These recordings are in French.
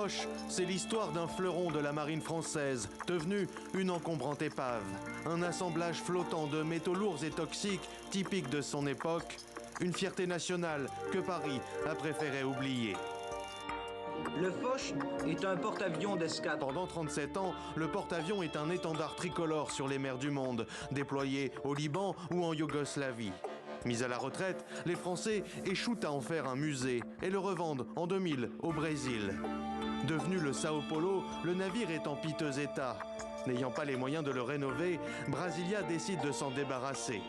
Foch, c'est l'histoire d'un fleuron de la marine française, devenu une encombrante épave. Un assemblage flottant de métaux lourds et toxiques, typique de son époque. Une fierté nationale que Paris a préféré oublier. Le Foch est un porte-avions d'escadre. Pendant 37 ans, le porte-avions est un étendard tricolore sur les mers du monde, déployé au Liban ou en Yougoslavie. Mis à la retraite, les Français échouent à en faire un musée et le revendent en 2000 au Brésil. Devenu le Sao Paulo, le navire est en piteux état. N'ayant pas les moyens de le rénover, Brasilia décide de s'en débarrasser.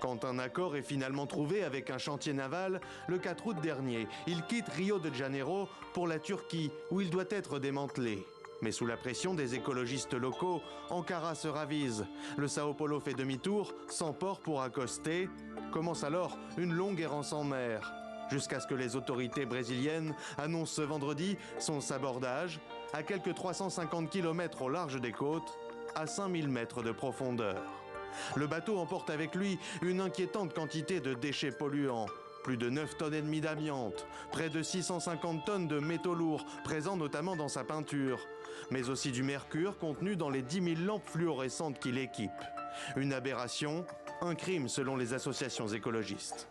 Quand un accord est finalement trouvé avec un chantier naval, le 4 août dernier, il quitte Rio de Janeiro pour la Turquie, où il doit être démantelé. Mais sous la pression des écologistes locaux, Ankara se ravise. Le Sao Paulo fait demi-tour, sans port pour accoster. Commence alors une longue errance en mer, jusqu'à ce que les autorités brésiliennes annoncent ce vendredi son sabordage à quelques 350 km au large des côtes, à 5000 mètres de profondeur. Le bateau emporte avec lui une inquiétante quantité de déchets polluants. Plus de 9 tonnes et demie d'amiante, près de 650 tonnes de métaux lourds, présents notamment dans sa peinture, mais aussi du mercure contenu dans les 10 000 lampes fluorescentes qui l'équipent. Une aberration, un crime selon les associations écologistes.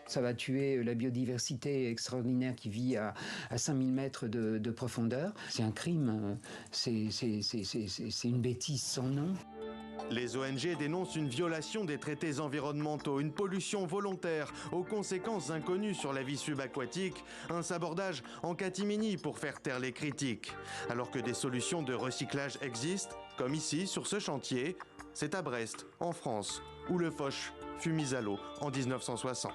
Ça va tuer la biodiversité extraordinaire qui vit à 5000 mètres de profondeur. C'est un crime, c'est une bêtise sans nom. Les ONG dénoncent une violation des traités environnementaux, une pollution volontaire aux conséquences inconnues sur la vie subaquatique, un sabordage en catimini pour faire taire les critiques. Alors que des solutions de recyclage existent, comme ici sur ce chantier, c'est à Brest, en France, où le Foch fut mis à l'eau en 1960.